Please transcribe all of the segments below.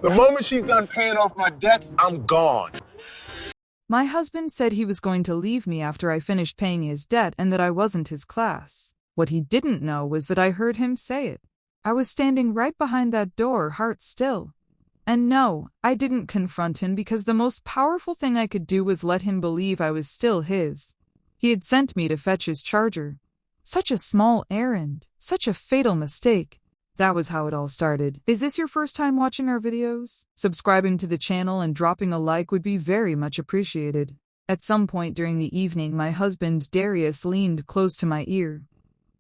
The moment she's done paying off my debts, I'm gone. My husband said he was going to leave me after I finished paying his debt and that I wasn't his class. What he didn't know was that I heard him say it. I was standing right behind that door, heart still. And no, I didn't confront him because the most powerful thing I could do was let him believe I was still his. He had sent me to fetch his charger. Such a small errand, such a fatal mistake. That was how it all started. Is this your first time watching our videos? Subscribing to the channel and dropping a like would be very much appreciated. At some point during the evening, my husband, Darius, leaned close to my ear.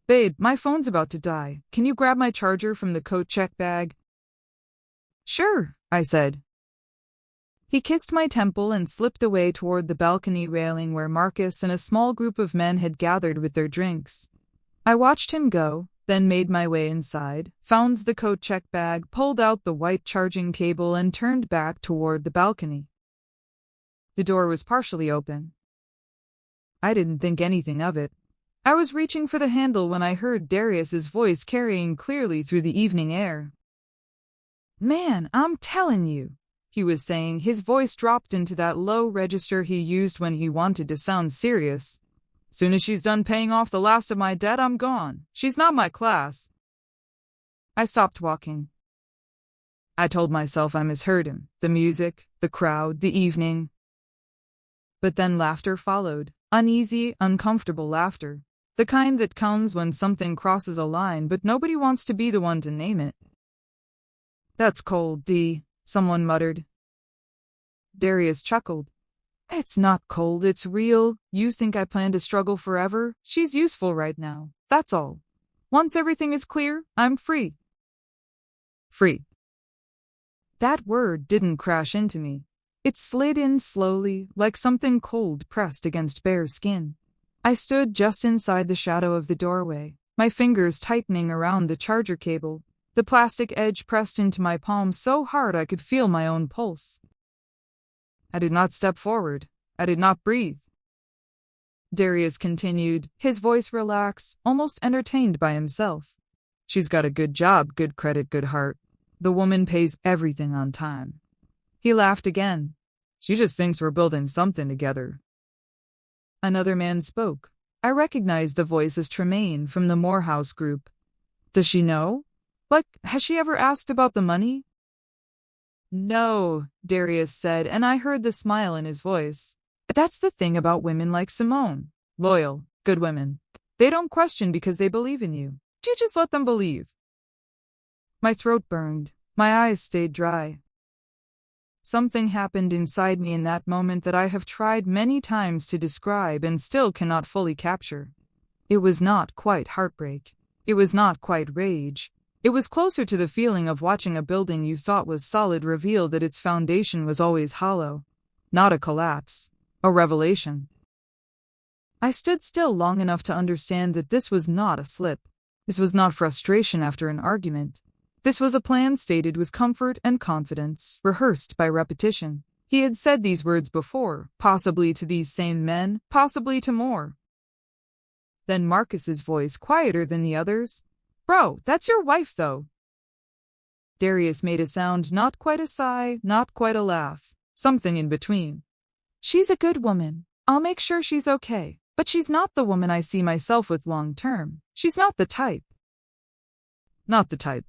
"Babe, my phone's about to die. Can you grab my charger from the coat check bag?" "Sure," I said. He kissed my temple and slipped away toward the balcony railing where Marcus and a small group of men had gathered with their drinks. I watched him go, then made my way inside, found the coat check bag, pulled out the white charging cable, and turned back toward the balcony. The door was partially open. I didn't think anything of it. I was reaching for the handle when I heard Darius's voice carrying clearly through the evening air. "Man, I'm telling you," he was saying. His voice dropped into that low register he used when he wanted to sound serious. "Soon as she's done paying off the last of my debt, I'm gone. She's not my class." I stopped walking. I told myself I misheard him. The music, the crowd, the evening. But then laughter followed. Uneasy, uncomfortable laughter. The kind that comes when something crosses a line but nobody wants to be the one to name it. "That's cold, D," someone muttered. Darius chuckled. "It's not cold, it's real. You think I plan to struggle forever? She's useful right now, that's all. Once everything is clear, I'm free." Free. That word didn't crash into me. It slid in slowly, like something cold pressed against bare skin. I stood just inside the shadow of the doorway, my fingers tightening around the charger cable, the plastic edge pressed into my palm so hard I could feel my own pulse. I did not step forward. I did not breathe. Darius continued, his voice relaxed, almost entertained by himself. "She's got a good job, good credit, good heart. The woman pays everything on time." He laughed again. "She just thinks we're building something together." Another man spoke. I recognized the voice as Tremaine from the Morehouse group. "Does she know? Like, has she ever asked about the money?" "No," Darius said, and I heard the smile in his voice. "That's the thing about women like Simone. Loyal, good women. They don't question because they believe in you. You just let them believe." My throat burned. My eyes stayed dry. Something happened inside me in that moment that I have tried many times to describe and still cannot fully capture. It was not quite heartbreak. It was not quite rage. It was closer to the feeling of watching a building you thought was solid reveal that its foundation was always hollow. Not a collapse. A revelation. I stood still long enough to understand that this was not a slip. This was not frustration after an argument. This was a plan stated with comfort and confidence, rehearsed by repetition. He had said these words before, possibly to these same men, possibly to more. Then Marcus's voice, quieter than the others. "Bro, that's your wife, though." Darius made a sound, not quite a sigh, not quite a laugh, something in between. "She's a good woman. I'll make sure she's okay. But she's not the woman I see myself with long term. She's not the type." Not the type.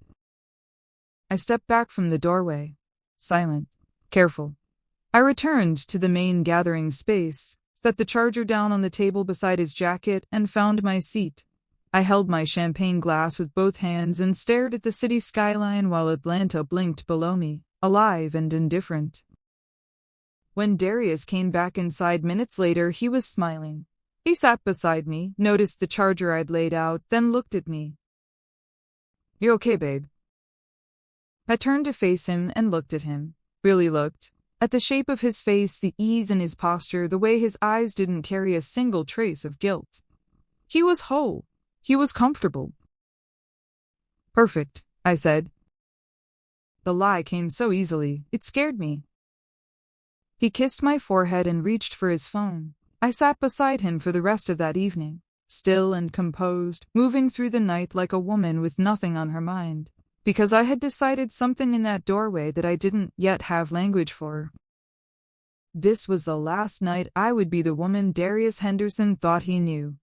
I stepped back from the doorway, silent, careful. I returned to the main gathering space, set the charger down on the table beside his jacket, and found my seat. I held my champagne glass with both hands and stared at the city skyline while Atlanta blinked below me, alive and indifferent. When Darius came back inside minutes later, he was smiling. He sat beside me, noticed the charger I'd laid out, then looked at me. "You okay, babe?" I turned to face him and looked at him, really looked, at the shape of his face, the ease in his posture, the way his eyes didn't carry a single trace of guilt. He was whole. He was comfortable. "Perfect," I said. The lie came so easily, it scared me. He kissed my forehead and reached for his phone. I sat beside him for the rest of that evening, still and composed, moving through the night like a woman with nothing on her mind. Because I had decided something in that doorway that I didn't yet have language for. This was the last night I would be the woman Darius Henderson thought he knew.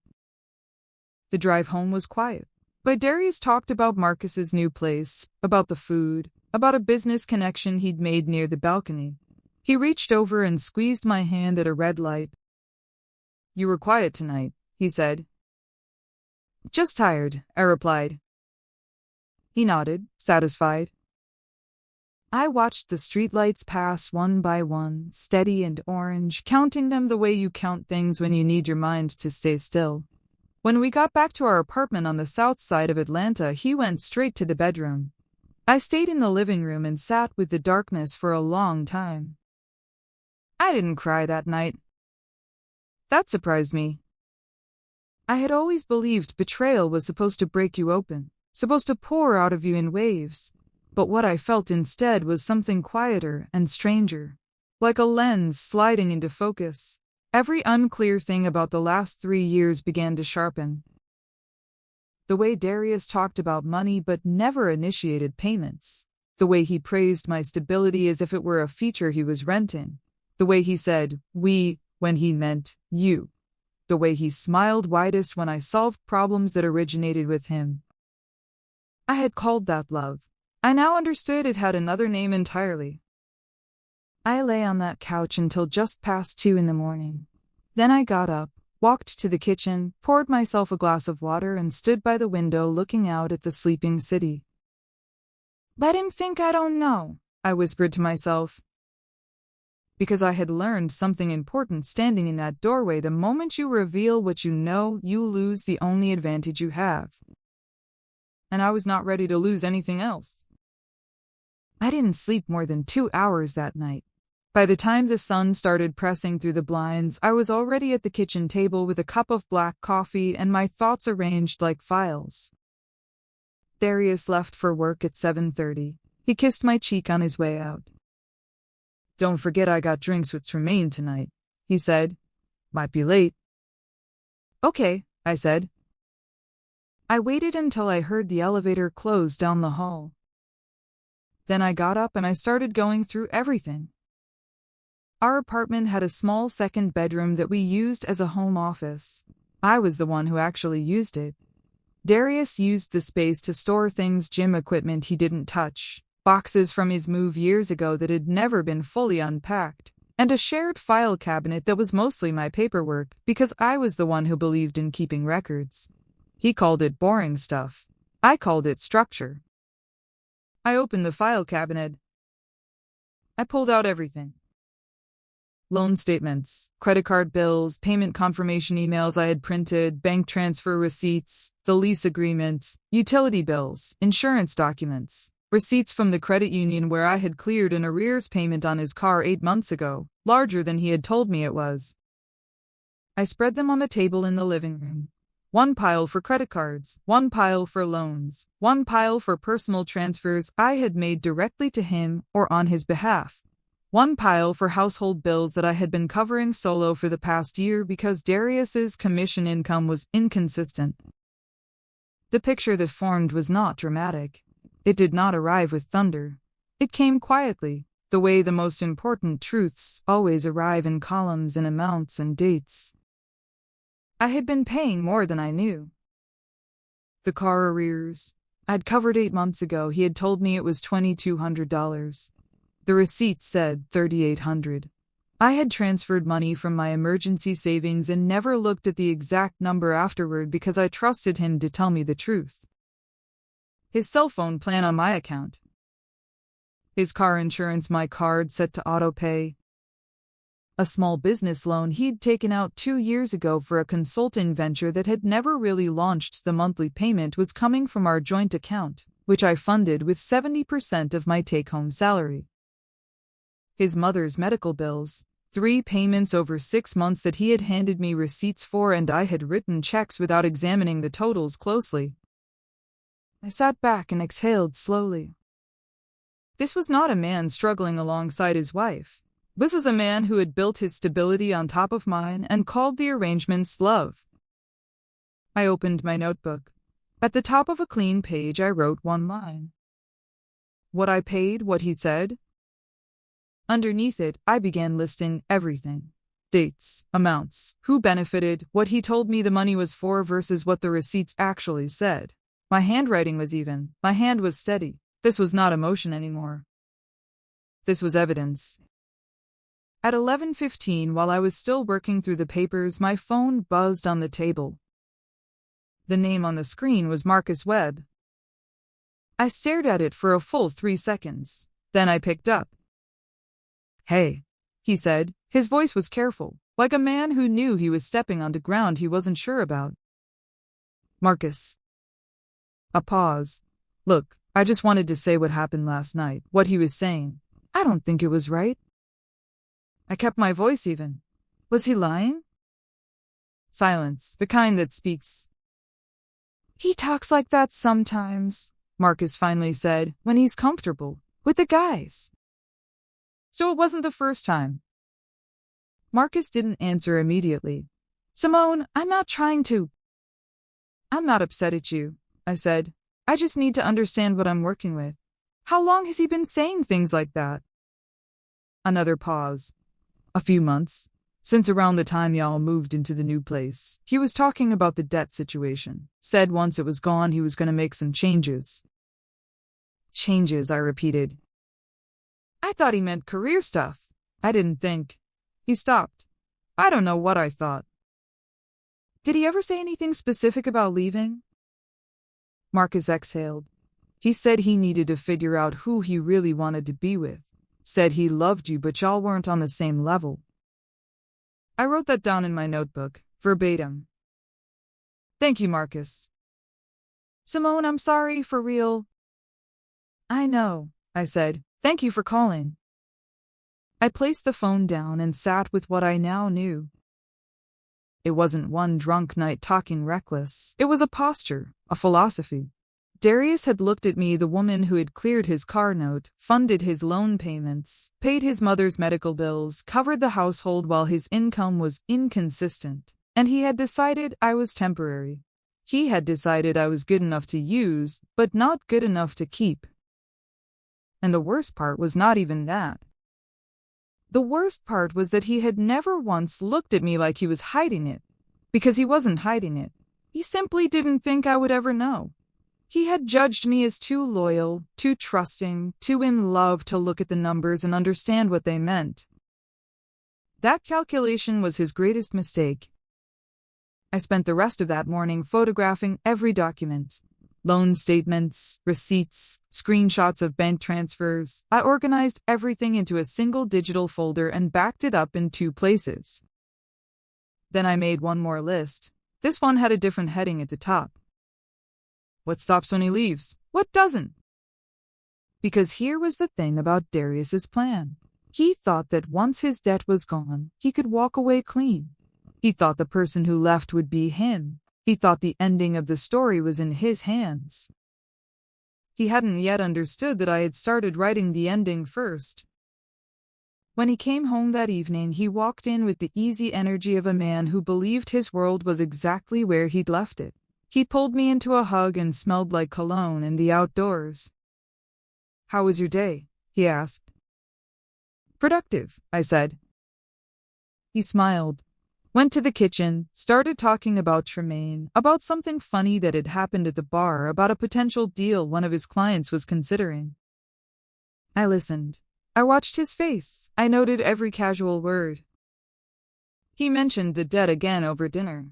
The drive home was quiet, but Darius talked about Marcus's new place, about the food, about a business connection he'd made near the balcony. He reached over and squeezed my hand at a red light. "You were quiet tonight," he said. "Just tired," I replied. He nodded, satisfied. I watched the streetlights pass one by one, steady and orange, counting them the way you count things when you need your mind to stay still. When we got back to our apartment on the south side of Atlanta, he went straight to the bedroom. I stayed in the living room and sat with the darkness for a long time. I didn't cry that night. That surprised me. I had always believed betrayal was supposed to break you open, supposed to pour out of you in waves. But what I felt instead was something quieter and stranger, like a lens sliding into focus. Every unclear thing about the last 3 years began to sharpen. The way Darius talked about money but never initiated payments. The way he praised my stability as if it were a feature he was renting. The way he said, "we," when he meant you. The way he smiled widest when I solved problems that originated with him. I had called that love. I now understood it had another name entirely. I lay on that couch until just past 2 in the morning. Then I got up, walked to the kitchen, poured myself a glass of water, and stood by the window looking out at the sleeping city. "Let him think I don't know," I whispered to myself. Because I had learned something important standing in that doorway. The moment you reveal what you know, you lose the only advantage you have. And I was not ready to lose anything else. I didn't sleep more than 2 hours that night. By the time the sun started pressing through the blinds, I was already at the kitchen table with a cup of black coffee and my thoughts arranged like files. Darius left for work at 7:30. He kissed my cheek on his way out. "Don't forget I got drinks with Tremaine tonight," he said. "Might be late." "Okay," I said. I waited until I heard the elevator close down the hall. Then I got up and I started going through everything. Our apartment had a small second bedroom that we used as a home office. I was the one who actually used it. Darius used the space to store things, gym equipment he didn't touch, boxes from his move years ago that had never been fully unpacked, and a shared file cabinet that was mostly my paperwork because I was the one who believed in keeping records. He called it boring stuff. I called it structure. I opened the file cabinet. I pulled out everything. Loan statements, credit card bills, payment confirmation emails I had printed, bank transfer receipts, the lease agreement, utility bills, insurance documents, receipts from the credit union where I had cleared an arrears payment on his car 8 months ago, larger than he had told me it was. I spread them on the table in the living room. One pile for credit cards, one pile for loans, one pile for personal transfers I had made directly to him or on his behalf. One pile for household bills that I had been covering solo for the past year because Darius's commission income was inconsistent. The picture that formed was not dramatic. It did not arrive with thunder. It came quietly, the way the most important truths always arrive in columns and amounts and dates. I had been paying more than I knew. The car arrears I'd covered 8 months ago. He had told me it was $2,200. The receipt said $3,800. I had transferred money from my emergency savings and never looked at the exact number afterward because I trusted him to tell me the truth. His cell phone plan on my account. His car insurance, my card set to auto-pay. A small business loan he'd taken out 2 years ago for a consulting venture that had never really launched. The monthly payment was coming from our joint account, which I funded with 70% of my take-home salary. His mother's medical bills, 3 payments over 6 months that he had handed me receipts for, and I had written checks without examining the totals closely. I sat back and exhaled slowly. This was not a man struggling alongside his wife. This was a man who had built his stability on top of mine and called the arrangements love. I opened my notebook. At the top of a clean page I wrote one line. What I paid, what he said? Underneath it, I began listing everything. Dates, amounts, who benefited, what he told me the money was for versus what the receipts actually said. My handwriting was even. My hand was steady. This was not emotion anymore. This was evidence. At 11:15, while I was still working through the papers, my phone buzzed on the table. The name on the screen was Marcus Webb. I stared at it for a full 3 seconds. Then I picked up. "Hey," he said. His voice was careful, like a man who knew he was stepping onto ground he wasn't sure about. "Marcus." A pause. "Look, I just wanted to say what happened last night, what he was saying. I don't think it was right." I kept my voice even. Was he lying? Silence, the kind that speaks. "He talks like that sometimes," Marcus finally said, "when he's comfortable. With the guys." So it wasn't the first time. Marcus didn't answer immediately. "Simone, I'm not upset at you," I said. "I just need to understand what I'm working with. How long has he been saying things like that?" Another pause. "A few months. Since around the time y'all moved into the new place. He was talking about the debt situation. Said once it was gone, he was going to make some changes." "Changes," I repeated. I thought he meant career stuff. I didn't think. He stopped. I don't know what I thought. "Did he ever say anything specific about leaving?" Marcus exhaled. "He said he needed to figure out who he really wanted to be with. Said he loved you, but y'all weren't on the same level." I wrote that down in my notebook, verbatim. "Thank you, Marcus." "Simone, I'm sorry, for real." "I know," I said. "Thank you for calling." I placed the phone down and sat with what I now knew. It wasn't one drunk night talking reckless. It was a posture, a philosophy. Darius had looked at me, the woman who had cleared his car note, funded his loan payments, paid his mother's medical bills, covered the household while his income was inconsistent, and he had decided I was temporary. He had decided I was good enough to use, but not good enough to keep. And the worst part was not even that. The worst part was that he had never once looked at me like he was hiding it. Because he wasn't hiding it. He simply didn't think I would ever know. He had judged me as too loyal, too trusting, too in love to look at the numbers and understand what they meant. That calculation was his greatest mistake. I spent the rest of that morning photographing every document. Loan statements, receipts, screenshots of bank transfers. I organized everything into a single digital folder and backed it up in 2 places. Then I made one more list. This one had a different heading at the top. What stops when he leaves? What doesn't? Because here was the thing about Darius's plan. He thought that once his debt was gone, he could walk away clean. He thought the person who left would be him. He thought the ending of the story was in his hands. He hadn't yet understood that I had started writing the ending first. When he came home that evening, he walked in with the easy energy of a man who believed his world was exactly where he'd left it. He pulled me into a hug and smelled like cologne in the outdoors. "How was your day?" he asked. "Productive," I said. He smiled. Went to the kitchen, started talking about Tremaine, about something funny that had happened at the bar, about a potential deal one of his clients was considering. I listened. I watched his face. I noted every casual word. He mentioned the debt again over dinner.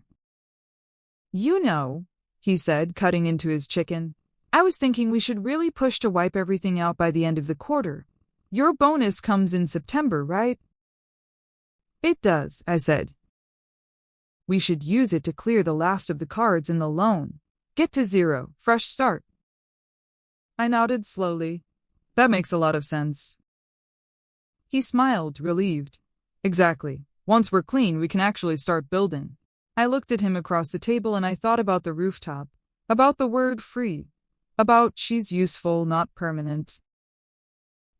"You know," he said, cutting into his chicken, "I was thinking we should really push to wipe everything out by the end of the quarter. Your bonus comes in September, right?" "It does," I said. "We should use it to clear the last of the cards in the loan. Get to 0, fresh start." I nodded slowly. "That makes a lot of sense." He smiled, relieved. "Exactly. Once we're clean, we can actually start building." I looked at him across the table and I thought about the rooftop, about the word free, about she's useful, not permanent.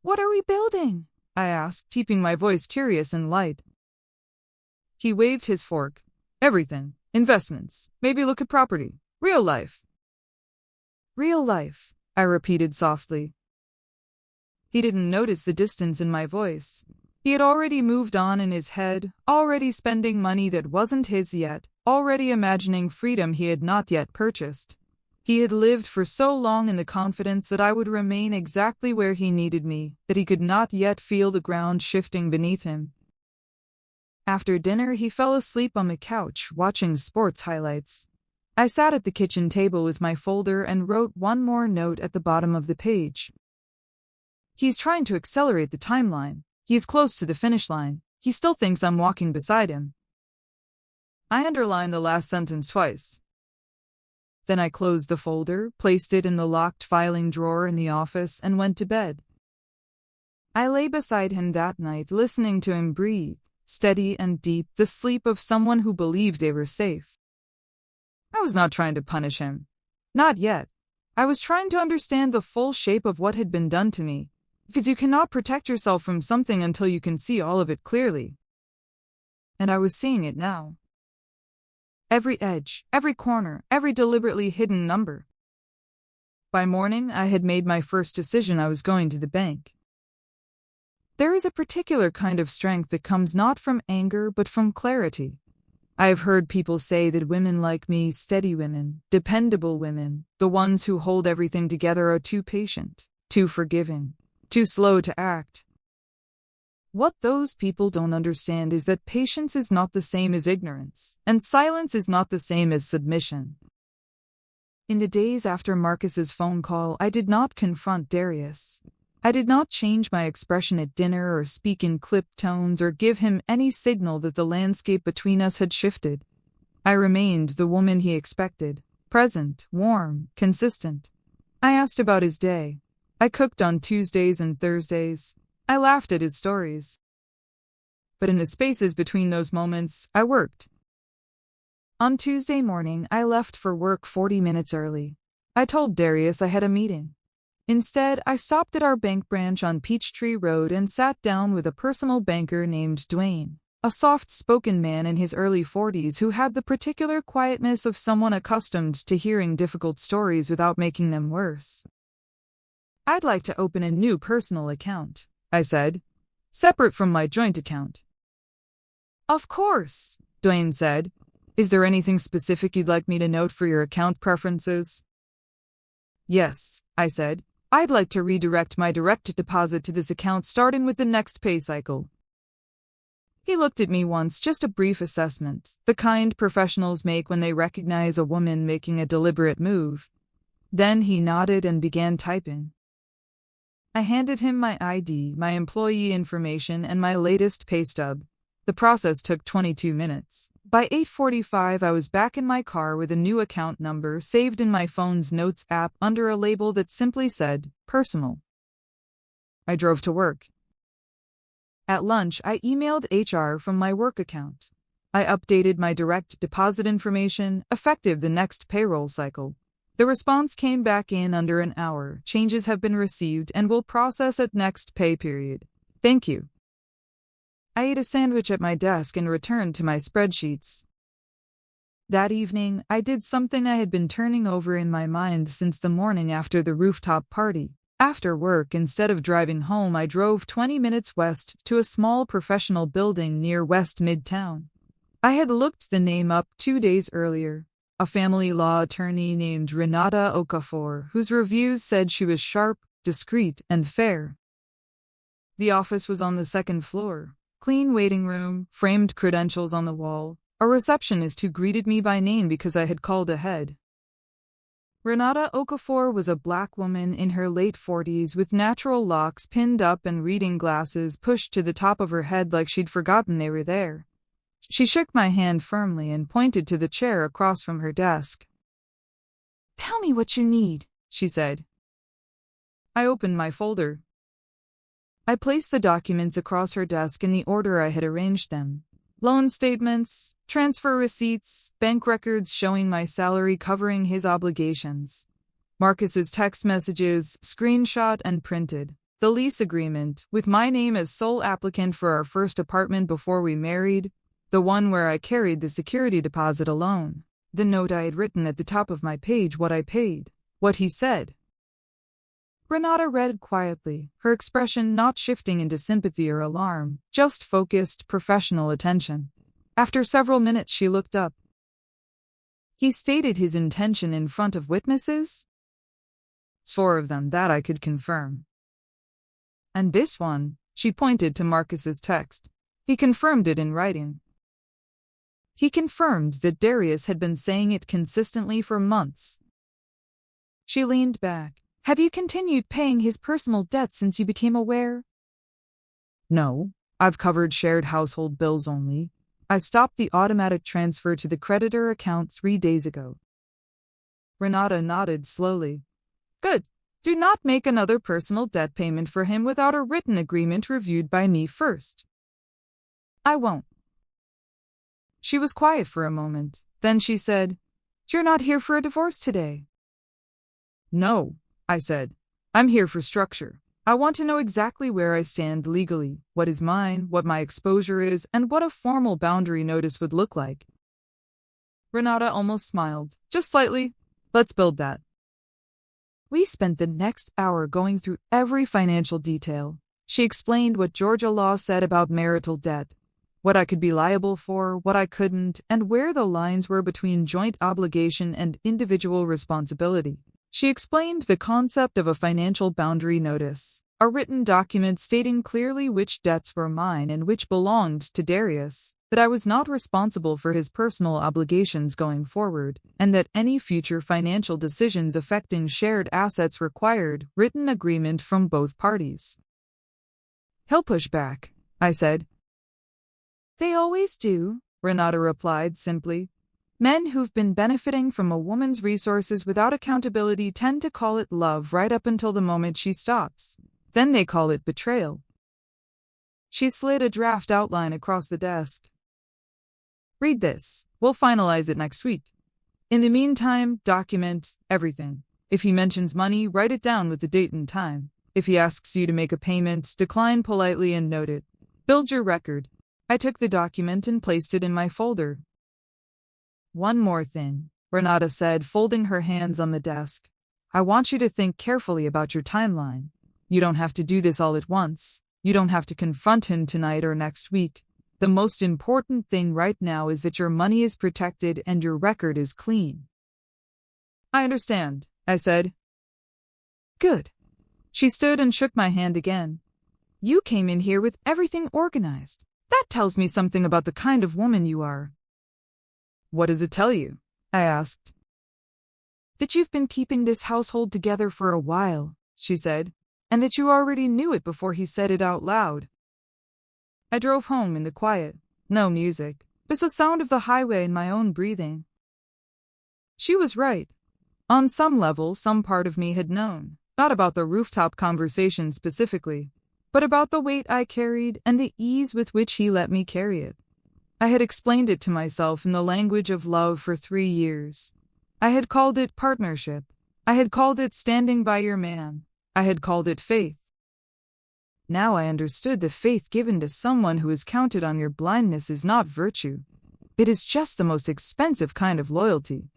"What are we building?" I asked, keeping my voice curious and light. He waved his fork. "Everything. Investments. Maybe look at property. Real life." "Real life," I repeated softly. He didn't notice the distance in my voice. He had already moved on in his head, already spending money that wasn't his yet, already imagining freedom he had not yet purchased. He had lived for so long in the confidence that I would remain exactly where he needed me, that he could not yet feel the ground shifting beneath him. After dinner, he fell asleep on the couch, watching sports highlights. I sat at the kitchen table with my folder and wrote one more note at the bottom of the page. He's trying to accelerate the timeline. He is close to the finish line. He still thinks I'm walking beside him. I underlined the last sentence twice. Then I closed the folder, placed it in the locked filing drawer in the office, and went to bed. I lay beside him that night, listening to him breathe, steady and deep, the sleep of someone who believed they were safe. I was not trying to punish him. Not yet. I was trying to understand the full shape of what had been done to me, because you cannot protect yourself from something until you can see all of it clearly. And I was seeing it now. Every edge, every corner, every deliberately hidden number. By morning, I had made my first decision. I was going to the bank. There is a particular kind of strength that comes not from anger but from clarity. I have heard people say that women like me, steady women, dependable women, the ones who hold everything together, are too patient, too forgiving, too slow to act. What those people don't understand is that patience is not the same as ignorance, and silence is not the same as submission. In the days after Marcus's phone call, I did not confront Darius. I did not change my expression at dinner or speak in clipped tones or give him any signal that the landscape between us had shifted. I remained the woman he expected, present, warm, consistent. I asked about his day. I cooked on Tuesdays and Thursdays. I laughed at his stories. But in the spaces between those moments, I worked. On Tuesday morning, I left for work 40 minutes early. I told Darius I had a meeting. Instead, I stopped at our bank branch on Peachtree Road and sat down with a personal banker named Dwayne, a soft-spoken man in his early 40s who had the particular quietness of someone accustomed to hearing difficult stories without making them worse. "I'd like to open a new personal account," I said, "separate from my joint account." "Of course," Dwayne said. "Is there anything specific you'd like me to note for your account preferences?" "Yes," I said. "I'd like to redirect my direct deposit to this account starting with the next pay cycle." He looked at me once, just a brief assessment, the kind professionals make when they recognize a woman making a deliberate move. Then he nodded and began typing. I handed him my ID, my employee information, and my latest pay stub. The process took 22 minutes. By 8:45, I was back in my car with a new account number saved in my phone's notes app under a label that simply said, "Personal." I drove to work. At lunch, I emailed HR from my work account. I updated my direct deposit information, effective the next payroll cycle. The response came back in under an hour. "Changes have been received and will process at next pay period. Thank you." I ate a sandwich at my desk and returned to my spreadsheets. That evening, I did something I had been turning over in my mind since the morning after the rooftop party. After work, instead of driving home, I drove 20 minutes west to a small professional building near West Midtown. I had looked the name up 2 days earlier. A family law attorney named Renata Okafor, whose reviews said she was sharp, discreet, and fair. The office was on the second floor. Clean waiting room, framed credentials on the wall. A receptionist who greeted me by name because I had called ahead. Renata Okafor was a black woman in her late 40s with natural locks pinned up and reading glasses pushed to the top of her head like she'd forgotten they were there. She shook my hand firmly and pointed to the chair across from her desk. "Tell me what you need," she said. I opened my folder. I placed the documents across her desk in the order I had arranged them. Loan statements, transfer receipts, bank records showing my salary covering his obligations. Marcus's text messages, screenshot and printed. The lease agreement, with my name as sole applicant for our first apartment before we married. The one where I carried the security deposit alone. The note I had written at the top of my page, what I paid. What he said. Renata read quietly, her expression not shifting into sympathy or alarm, just focused, professional attention. After several minutes she looked up. He stated his intention in front of witnesses? 4 of them, that I could confirm. And this one, she pointed to Marcus's text. He confirmed it in writing. He confirmed that Darius had been saying it consistently for months. She leaned back. Have you continued paying his personal debts since you became aware? No, I've covered shared household bills only. I stopped the automatic transfer to the creditor account 3 days ago. Renata nodded slowly. Good. Do not make another personal debt payment for him without a written agreement reviewed by me first. I won't. She was quiet for a moment. Then she said, You're not here for a divorce today. No, I said. I'm here for structure. I want to know exactly where I stand legally, what is mine, what my exposure is, and what a formal boundary notice would look like. Renata almost smiled, just slightly. Let's build that. We spent the next hour going through every financial detail. She explained what Georgia law said about marital debt, what I could be liable for, what I couldn't, and where the lines were between joint obligation and individual responsibility. She explained the concept of a financial boundary notice, a written document stating clearly which debts were mine and which belonged to Darius, that I was not responsible for his personal obligations going forward, and that any future financial decisions affecting shared assets required written agreement from both parties. He'll push back, I said. They always do, Renata replied simply. Men who've been benefiting from a woman's resources without accountability tend to call it love right up until the moment she stops. Then they call it betrayal. She slid a draft outline across the desk. Read this. We'll finalize it next week. In the meantime, document everything. If he mentions money, write it down with the date and time. If he asks you to make a payment, decline politely and note it. Build your record. I took the document and placed it in my folder. One more thing, Renata said, folding her hands on the desk. I want you to think carefully about your timeline. You don't have to do this all at once. You don't have to confront him tonight or next week. The most important thing right now is that your money is protected and your record is clean. I understand, I said. Good. She stood and shook my hand again. You came in here with everything organized. That tells me something about the kind of woman you are. What does it tell you? I asked. That you've been keeping this household together for a while, she said, and that you already knew it before he said it out loud. I drove home in the quiet. No music, just the sound of the highway and my own breathing. She was right. On some level, some part of me had known, not about the rooftop conversation specifically, but about the weight I carried and the ease with which he let me carry it. I had explained it to myself in the language of love for 3 years. I had called it partnership. I had called it standing by your man. I had called it faith. Now I understood the faith given to someone who is counted on your blindness is not virtue. It is just the most expensive kind of loyalty.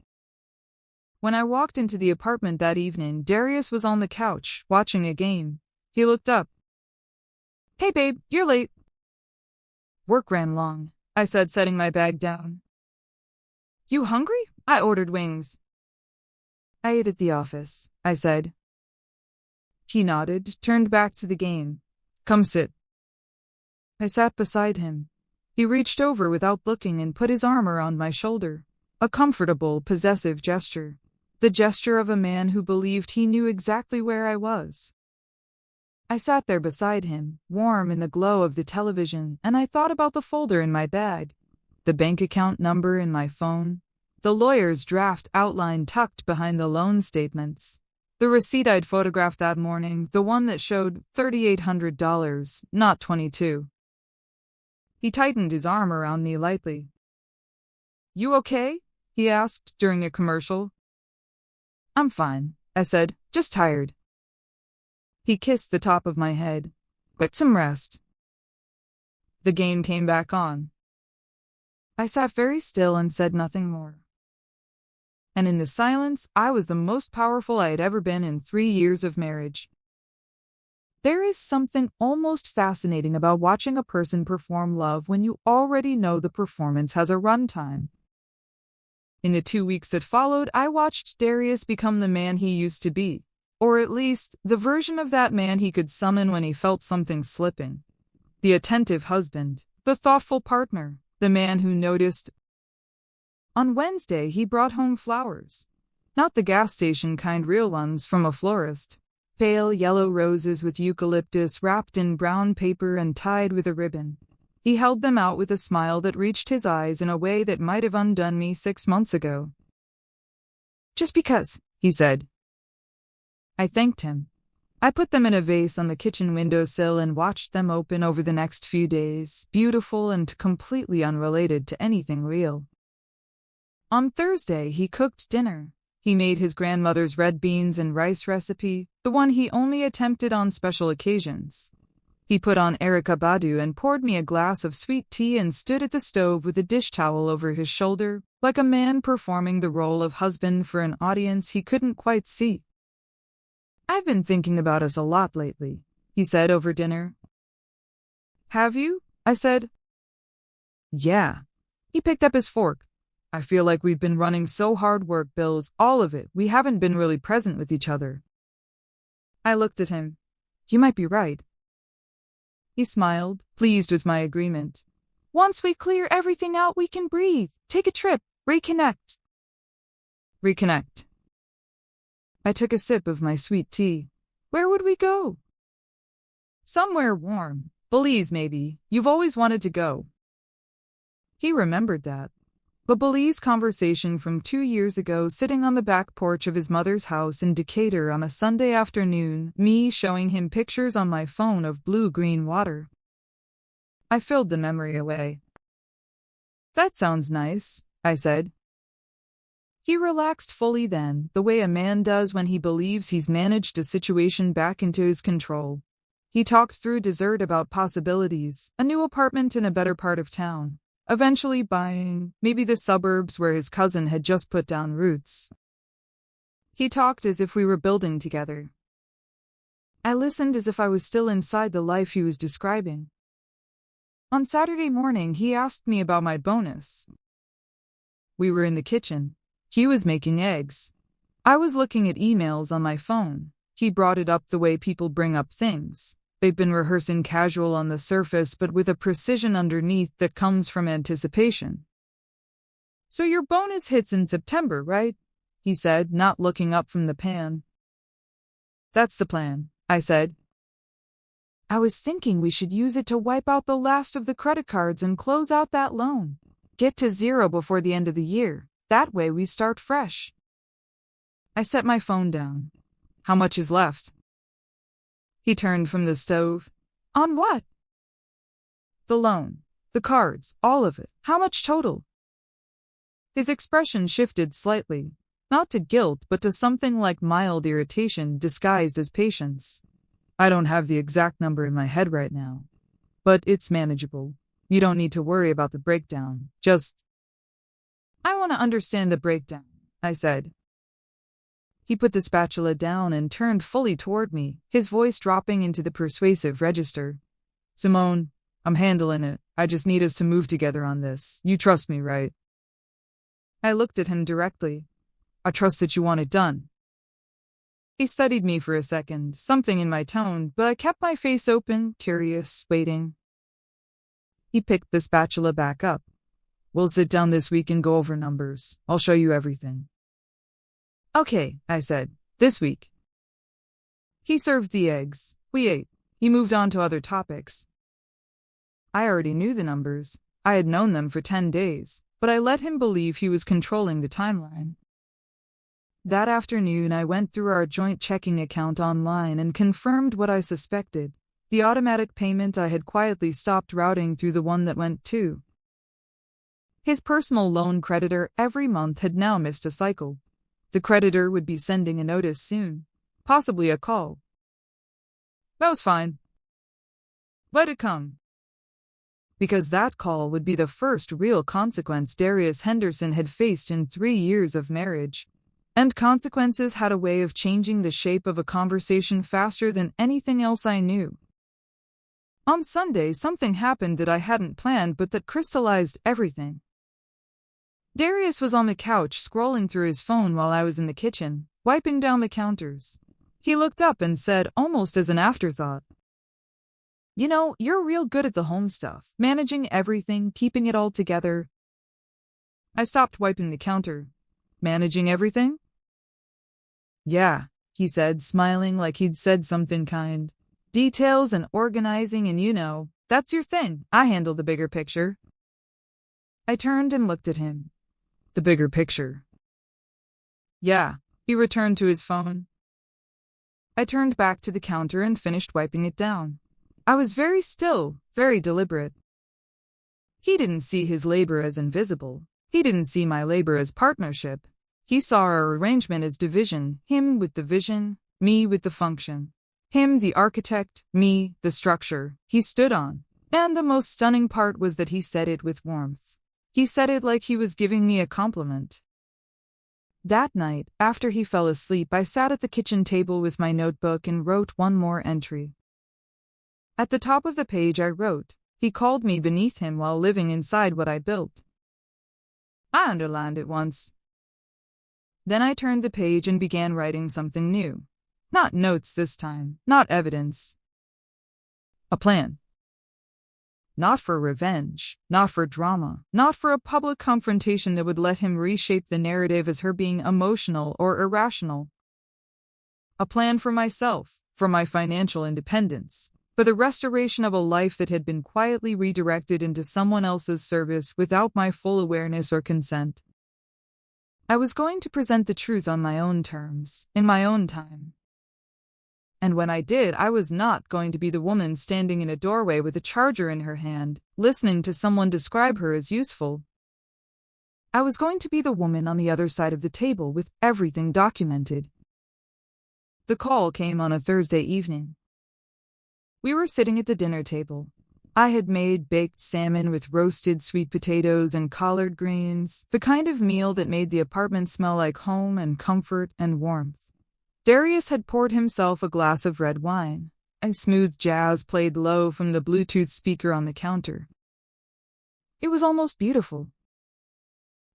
When I walked into the apartment that evening, Darius was on the couch, watching a game. He looked up. Hey babe, you're late. Work ran long, I said, setting my bag down. You hungry? I ordered wings. I ate at the office, I said. He nodded, turned back to the game. Come sit. I sat beside him. He reached over without looking and put his arm around my shoulder. A comfortable, possessive gesture. The gesture of a man who believed he knew exactly where I was. I sat there beside him, warm in the glow of the television, and I thought about the folder in my bag, the bank account number in my phone, the lawyer's draft outline tucked behind the loan statements, the receipt I'd photographed that morning, the one that showed $3,800, not $22. He tightened his arm around me lightly. You okay? He asked during a commercial. I'm fine, I said, just tired. He kissed the top of my head. Get some rest. The game came back on. I sat very still and said nothing more. And in the silence, I was the most powerful I had ever been in 3 years of marriage. There is something almost fascinating about watching a person perform love when you already know the performance has a runtime. In the 2 weeks that followed, I watched Darius become the man he used to be, or at least the version of that man he could summon when he felt something slipping. The attentive husband, the thoughtful partner, the man who noticed. On Wednesday, he brought home flowers. Not the gas station kind, real ones from a florist. Pale yellow roses with eucalyptus wrapped in brown paper and tied with a ribbon. He held them out with a smile that reached his eyes in a way that might have undone me 6 months ago. "Just because," he said. I thanked him. I put them in a vase on the kitchen windowsill and watched them open over the next few days, beautiful and completely unrelated to anything real. On Thursday, he cooked dinner. He made his grandmother's red beans and rice recipe, the one he only attempted on special occasions. He put on Erykah Badu and poured me a glass of sweet tea and stood at the stove with a dish towel over his shoulder, like a man performing the role of husband for an audience he couldn't quite see. "I've been thinking about us a lot lately," he said over dinner. "Have you?" I said. "Yeah." He picked up his fork. "I feel like we've been running so hard, work bills, all of it, we haven't been really present with each other." I looked at him. "You might be right." He smiled, pleased with my agreement. "Once we clear everything out, we can breathe, take a trip, reconnect." Reconnect. I took a sip of my sweet tea. "Where would we go?" "Somewhere warm. Belize, maybe. You've always wanted to go." He remembered that. The Belize conversation from 2 years ago, sitting on the back porch of his mother's house in Decatur on a Sunday afternoon, me showing him pictures on my phone of blue-green water. I filled the memory away. "That sounds nice," I said. He relaxed fully then, the way a man does when he believes he's managed a situation back into his control. He talked through dessert about possibilities, a new apartment in a better part of town. Eventually buying, maybe the suburbs where his cousin had just put down roots. He talked as if we were building together. I listened as if I was still inside the life he was describing. On Saturday morning, he asked me about my bonus. We were in the kitchen. He was making eggs. I was looking at emails on my phone. He brought it up the way people bring up things. They've been rehearsing casual on the surface, but with a precision underneath that comes from anticipation. "So your bonus hits in September, right?" he said, not looking up from the pan. "That's the plan," I said. "I was thinking we should use it to wipe out the last of the credit cards and close out that loan. Get to zero before the end of the year. That way we start fresh." I set my phone down. "How much is left?" He turned from the stove. "On what?" "The loan. The cards. All of it. How much total?" His expression shifted slightly. Not to guilt, but to something like mild irritation disguised as patience. "I don't have the exact number in my head right now. But it's manageable. You don't need to worry about the breakdown. Just—" "I want to understand the breakdown," I said. He put the spatula down and turned fully toward me, his voice dropping into the persuasive register. "Simone, I'm handling it. I just need us to move together on this. You trust me, right?" I looked at him directly. "I trust that you want it done." He studied me for a second, something in my tone, but I kept my face open, curious, waiting. He picked the spatula back up. "We'll sit down this week and go over numbers. I'll show you everything." "Okay," I said. "This week." He served the eggs. We ate. He moved on to other topics. I already knew the numbers. I had known them for 10 days, but I let him believe he was controlling the timeline. That afternoon, I went through our joint checking account online and confirmed what I suspected. The automatic payment I had quietly stopped routing through the one that went to his personal loan creditor every month had now missed a cycle. The creditor would be sending a notice soon, possibly a call. That was fine. Let it come. Because that call would be the first real consequence Darius Henderson had faced in 3 years of marriage. And consequences had a way of changing the shape of a conversation faster than anything else I knew. On Sunday, something happened that I hadn't planned but that crystallized everything. Darius was on the couch scrolling through his phone while I was in the kitchen, wiping down the counters. He looked up and said, almost as an afterthought, "You know, you're real good at the home stuff, managing everything, keeping it all together." I stopped wiping the counter. "Managing everything?" "Yeah," he said, smiling like he'd said something kind. "Details and organizing and that's your thing. I handle the bigger picture." I turned and looked at him. "The bigger picture?" "Yeah," he returned to his phone. I turned back to the counter and finished wiping it down. I was very still, very deliberate. He didn't see his labor as invisible. He didn't see my labor as partnership. He saw our arrangement as division, him with the vision, me with the function. Him the architect, me the structure he stood on. And the most stunning part was that he said it with warmth. He said it like he was giving me a compliment. That night, after he fell asleep, I sat at the kitchen table with my notebook and wrote one more entry. At the top of the page I wrote, "He called me beneath him while living inside what I built." I underlined it once. Then I turned the page and began writing something new. Not notes this time, not evidence. A plan. Not for revenge, not for drama, not for a public confrontation that would let him reshape the narrative as her being emotional or irrational. A plan for myself, for my financial independence, for the restoration of a life that had been quietly redirected into someone else's service without my full awareness or consent. I was going to present the truth on my own terms, in my own time. And when I did, I was not going to be the woman standing in a doorway with a charger in her hand, listening to someone describe her as useful. I was going to be the woman on the other side of the table with everything documented. The call came on a Thursday evening. We were sitting at the dinner table. I had made baked salmon with roasted sweet potatoes and collard greens, the kind of meal that made the apartment smell like home and comfort and warmth. Darius had poured himself a glass of red wine, and smooth jazz played low from the Bluetooth speaker on the counter. It was almost beautiful.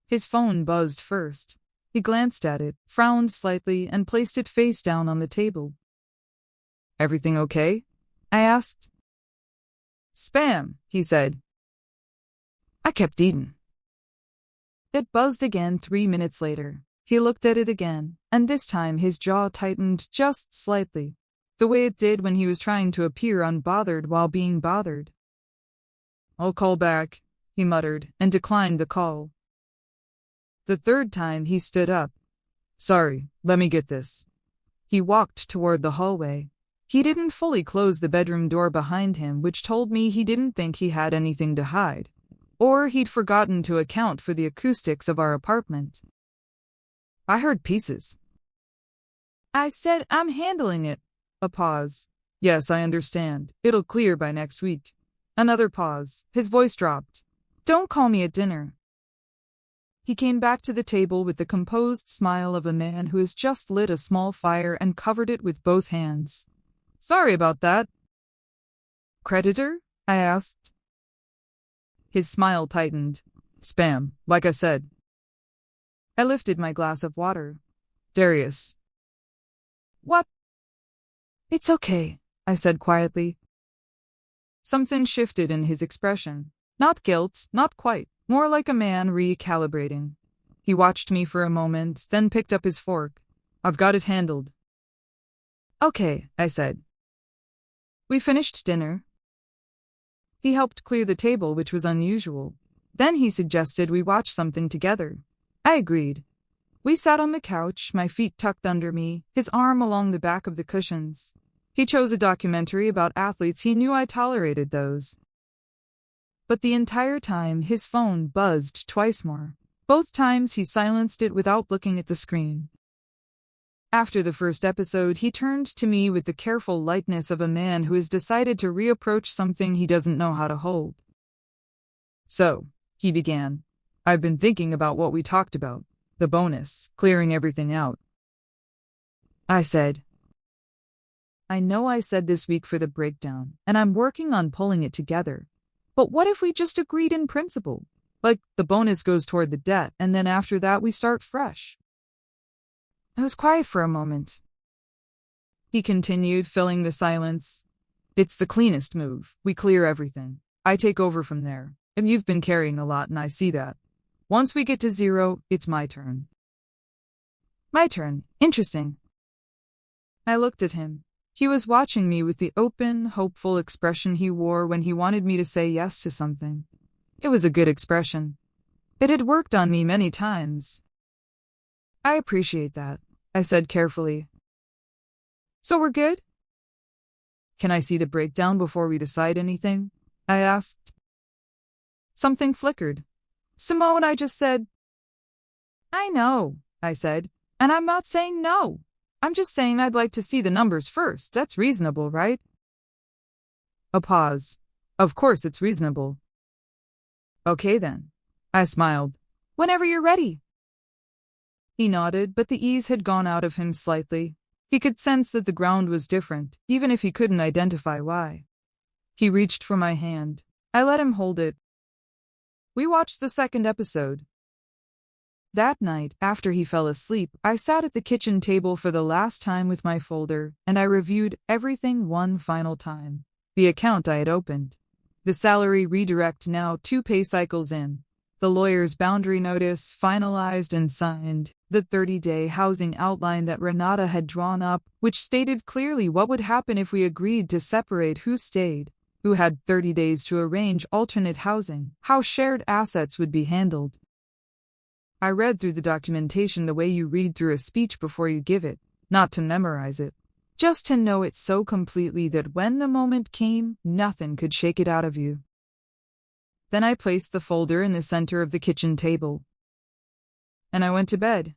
His phone buzzed first. He glanced at it, frowned slightly, and placed it face down on the table. "Everything okay?" I asked. "Spam," he said. I kept eating. It buzzed again 3 minutes later. He looked at it again, and this time his jaw tightened just slightly, the way it did when he was trying to appear unbothered while being bothered. "I'll call back," he muttered, and declined the call. The third time he stood up. "Sorry, let me get this." He walked toward the hallway. He didn't fully close the bedroom door behind him, which told me he didn't think he had anything to hide, or he'd forgotten to account for the acoustics of our apartment. I heard pieces. I said, "I'm handling it." A pause. "Yes, I understand. It'll clear by next week." Another pause. His voice dropped. "Don't call me at dinner." He came back to the table with the composed smile of a man who has just lit a small fire and covered it with both hands. "Sorry about that." "Creditor?" I asked. His smile tightened. "Spam, like I said." I lifted my glass of water. "Darius." "What?" "It's okay," I said quietly. Something shifted in his expression. Not guilt, not quite, more like a man recalibrating. He watched me for a moment, then picked up his fork. "I've got it handled." "Okay," I said. We finished dinner. He helped clear the table, which was unusual. Then he suggested we watch something together. I agreed. We sat on the couch, my feet tucked under me, his arm along the back of the cushions. He chose a documentary about athletes. He knew I tolerated those. But the entire time, his phone buzzed twice more. Both times he silenced it without looking at the screen. After the first episode, he turned to me with the careful lightness of a man who has decided to reapproach something he doesn't know how to hold. "So," he began, "I've been thinking about what we talked about. The bonus, clearing everything out. I said. I know I said this week for the breakdown, and I'm working on pulling it together. But what if we just agreed in principle? Like, the bonus goes toward the debt, and then after that we start fresh. I was quiet for a moment. He continued, filling the silence. It's the cleanest move. We clear everything. I take over from there. And you've been carrying a lot, and I see that. Once we get to zero, it's my turn. My turn. Interesting. I looked at him. He was watching me with the open, hopeful expression he wore when he wanted me to say yes to something. It was a good expression. It had worked on me many times. I appreciate that, I said carefully. So we're good? Can I see the breakdown before we decide anything? I asked. Something flickered. Simone, I just said. I know, I said, and I'm not saying no. I'm just saying I'd like to see the numbers first. That's reasonable, right? A pause. Of course it's reasonable. Okay then. I smiled. Whenever you're ready. He nodded, but the ease had gone out of him slightly. He could sense that the ground was different, even if he couldn't identify why. He reached for my hand. I let him hold it. We watched the second episode. That night, after he fell asleep, I sat at the kitchen table for the last time with my folder, and I reviewed everything one final time. The account I had opened. The salary redirect now 2 pay cycles in. The lawyer's boundary notice finalized and signed. The 30-day housing outline that Renata had drawn up, which stated clearly what would happen if we agreed to separate who stayed, who had 30 days to arrange alternate housing, how shared assets would be handled. I read through the documentation the way you read through a speech before you give it, not to memorize it, just to know it so completely that when the moment came, nothing could shake it out of you. Then I placed the folder in the center of the kitchen table. And I went to bed.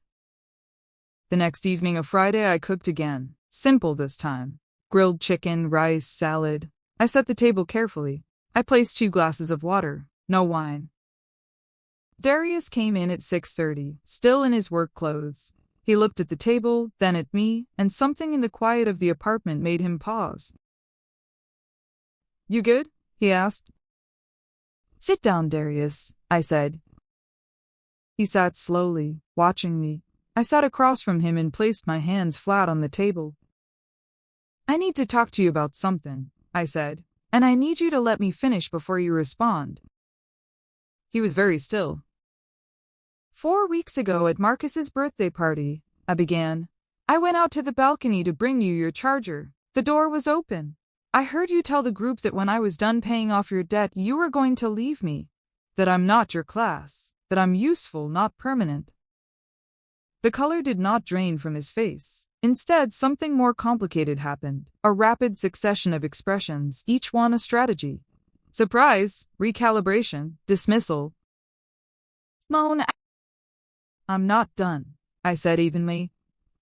The next evening of Friday I cooked again, simple this time. Grilled chicken, rice, salad. I set the table carefully. I placed 2 glasses of water, no wine. Darius came in at 6:30, still in his work clothes. He looked at the table, then at me, and something in the quiet of the apartment made him pause. You good? He asked. Sit down, Darius, I said. He sat slowly, watching me. I sat across from him and placed my hands flat on the table. I need to talk to you about something, I said, and I need you to let me finish before you respond. He was very still. 4 weeks ago at Marcus's birthday party, I began. I went out to the balcony to bring you your charger. The door was open. I heard you tell the group that when I was done paying off your debt, you were going to leave me. That I'm not your class. That I'm useful, not permanent. The color did not drain from his face. Instead, something more complicated happened. A rapid succession of expressions, each one a strategy. Surprise, recalibration, dismissal. Simone, I'm not done, I said evenly.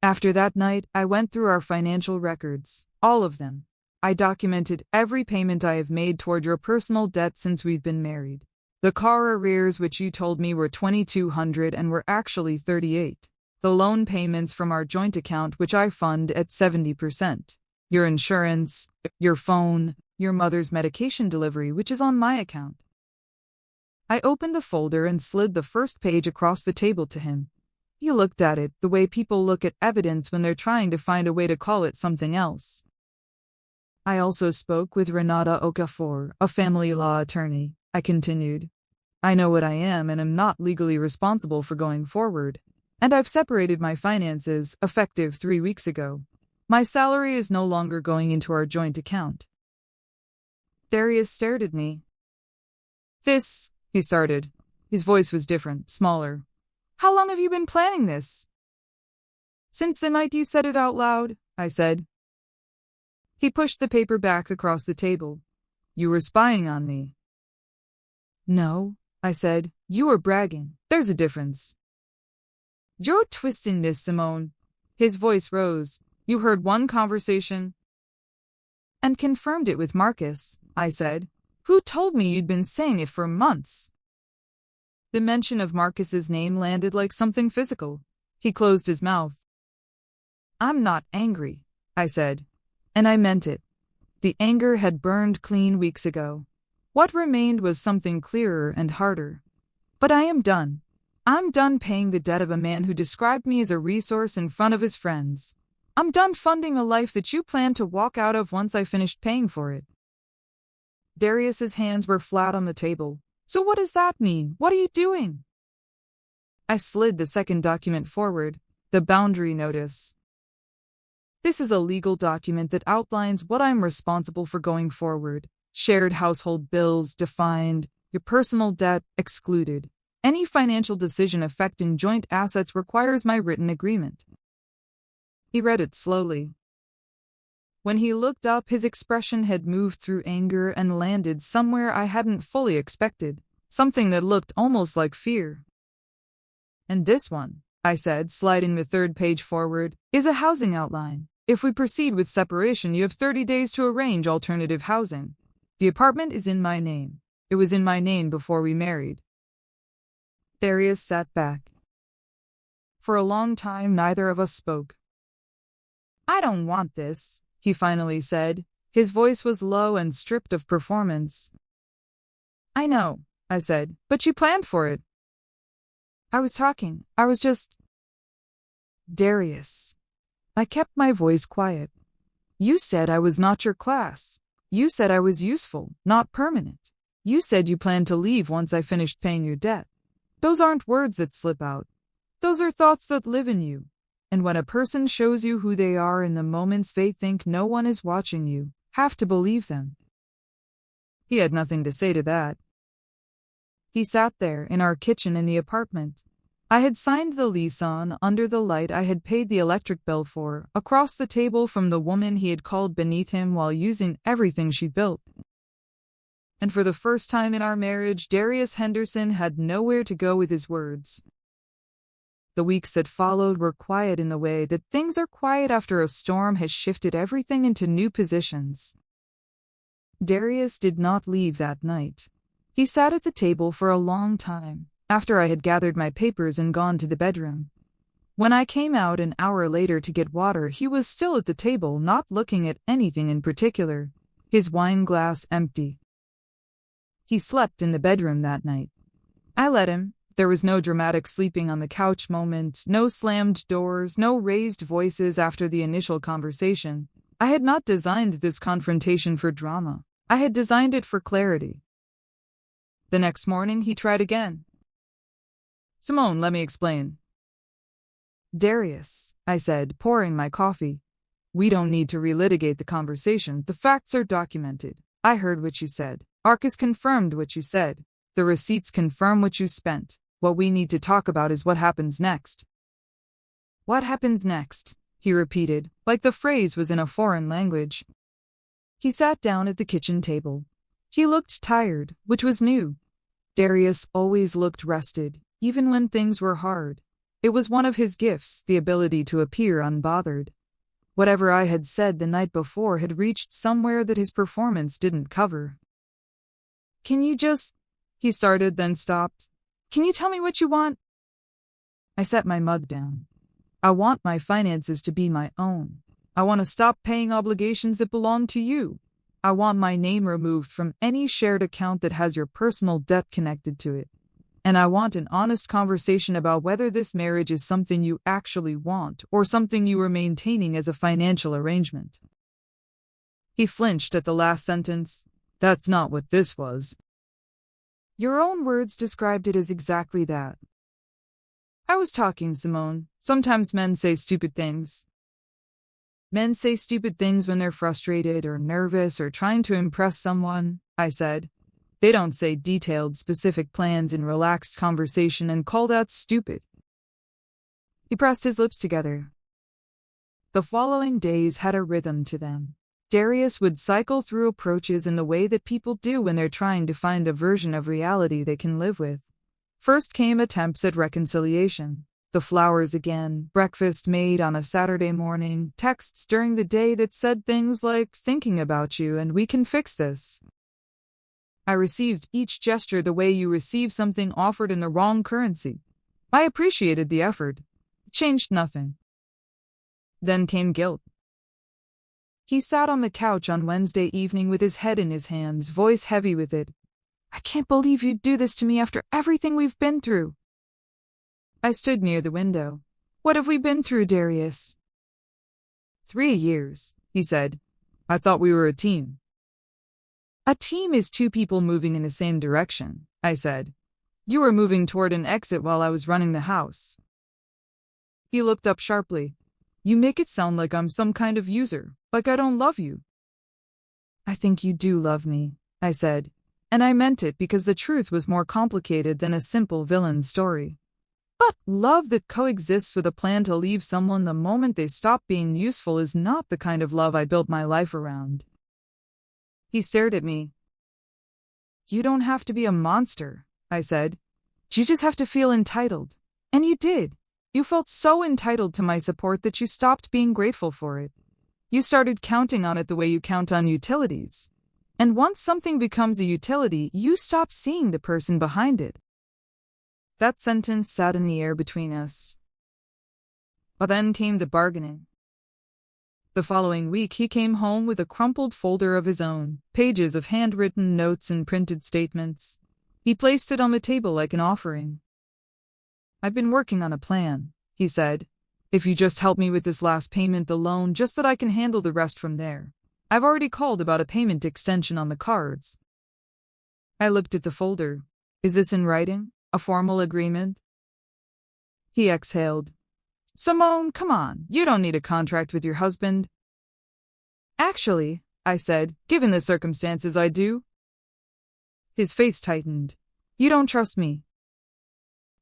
After that night, I went through our financial records, all of them. I documented every payment I have made toward your personal debt since we've been married. The car arrears which you told me were $2,200 and were actually $38. The loan payments from our joint account which I fund at 70%. Your insurance, your phone, your mother's medication delivery which is on my account. I opened the folder and slid the first page across the table to him. He looked at it the way people look at evidence when they're trying to find a way to call it something else. I also spoke with Renata Okafor, a family law attorney, I continued. I know what I am and am not legally responsible for going forward. And I've separated my finances, effective 3 weeks ago. My salary is no longer going into our joint account. Darius stared at me. This, he started. His voice was different, smaller. How long have you been planning this? Since the night you said it out loud, I said. He pushed the paper back across the table. You were spying on me. No, I said. You were bragging. There's a difference. You're twisting this, Simone. His voice rose. You heard one conversation and confirmed it with Marcus, I said. Who told me you'd been saying it for months? The mention of Marcus's name landed like something physical. He closed his mouth. "I'm not angry," I said. And I meant it. The anger had burned clean weeks ago. What remained was something clearer and harder. "But I am done. I'm done paying the debt of a man who described me as a resource in front of his friends. I'm done funding a life that you planned to walk out of once I finished paying for it." Darius's hands were flat on the table. "So what does that mean? What are you doing?" I slid the second document forward, the boundary notice. "This is a legal document that outlines what I'm responsible for going forward. Shared household bills defined, your personal debt excluded. Any financial decision affecting joint assets requires my written agreement." He read it slowly. When he looked up, his expression had moved through anger and landed somewhere I hadn't fully expected, something that looked almost like fear. "And this one," I said, sliding the third page forward, "is a housing outline. If we proceed with separation, you have 30 days to arrange alternative housing. The apartment is in my name. It was in my name before we married." Darius sat back. For a long time, neither of us spoke. "I don't want this," he finally said. His voice was low and stripped of performance. "I know," I said, "but you planned for it." I was just... "Darius." I kept my voice quiet. "You said I was not your class. You said I was useful, not permanent. You said you planned to leave once I finished paying your debt. Those aren't words that slip out. Those are thoughts that live in you. And when a person shows you who they are in the moments they think no one is watching, you have to believe them." He had nothing to say to that. He sat there in our kitchen in the apartment. I had signed the lease on, under the light I had paid the electric bill for, across the table from the woman he had called beneath him while using everything she built. And for the first time in our marriage, Darius Henderson had nowhere to go with his words. The weeks that followed were quiet in the way that things are quiet after a storm has shifted everything into new positions. Darius did not leave that night. He sat at the table for a long time, after I had gathered my papers and gone to the bedroom. When I came out an hour later to get water, he was still at the table, not looking at anything in particular, his wine glass empty. He slept in the bedroom that night. I let him. There was no dramatic sleeping on the couch moment, no slammed doors, no raised voices after the initial conversation. I had not designed this confrontation for drama. I had designed it for clarity. The next morning, he tried again. "Simone, let me explain." "Darius," I said, pouring my coffee. "We don't need to relitigate the conversation. The facts are documented. I heard what you said. Arcus confirmed what you said. The receipts confirm what you spent. What we need to talk about is what happens next." "What happens next?" he repeated, like the phrase was in a foreign language. He sat down at the kitchen table. He looked tired, which was new. Darius always looked rested, even when things were hard. It was one of his gifts, the ability to appear unbothered. Whatever I had said the night before had reached somewhere that his performance didn't cover. "Can you just..." he started, then stopped. "Can you tell me what you want?" I set my mug down. "I want my finances to be my own. I want to stop paying obligations that belong to you. I want my name removed from any shared account that has your personal debt connected to it. And I want an honest conversation about whether this marriage is something you actually want or something you are maintaining as a financial arrangement." He flinched at the last sentence. "That's not what this was." "Your own words described it as exactly that." "I was talking, Simone. Sometimes men say stupid things." "Men say stupid things when they're frustrated or nervous or trying to impress someone," I said. "They don't say detailed, specific plans in relaxed conversation and call that stupid." He pressed his lips together. The following days had a rhythm to them. Darius would cycle through approaches in the way that people do when they're trying to find a version of reality they can live with. First came attempts at reconciliation. The flowers again, breakfast made on a Saturday morning, texts during the day that said things like, "thinking about you and we can fix this." I received each gesture the way you receive something offered in the wrong currency. I appreciated the effort. It changed nothing. Then came guilt. He sat on the couch on Wednesday evening with his head in his hands, voice heavy with it. I can't believe you'd do this to me after everything we've been through. I stood near the window. What have we been through, Darius? 3 years, he said. I thought we were a team. A team is two people moving in the same direction, I said. You were moving toward an exit while I was running the house. He looked up sharply. You make it sound like I'm some kind of user, like I don't love you. I think you do love me, I said, and I meant it because the truth was more complicated than a simple villain story. But love that coexists with a plan to leave someone the moment they stop being useful is not the kind of love I built my life around. He stared at me. You don't have to be a monster, I said. You just have to feel entitled. And you did. You felt so entitled to my support that you stopped being grateful for it. You started counting on it the way you count on utilities. And once something becomes a utility, you stop seeing the person behind it. That sentence sat in the air between us. But then came the bargaining. The following week he came home with a crumpled folder of his own, pages of handwritten notes and printed statements. He placed it on the table like an offering. I've been working on a plan, he said. If you just help me with this last payment, the loan, just that I can handle the rest from there. I've already called about a payment extension on the cards. I looked at the folder. Is this in writing? A formal agreement? He exhaled. Simone, come on, you don't need a contract with your husband. Actually, I said, given the circumstances, I do. His face tightened. You don't trust me.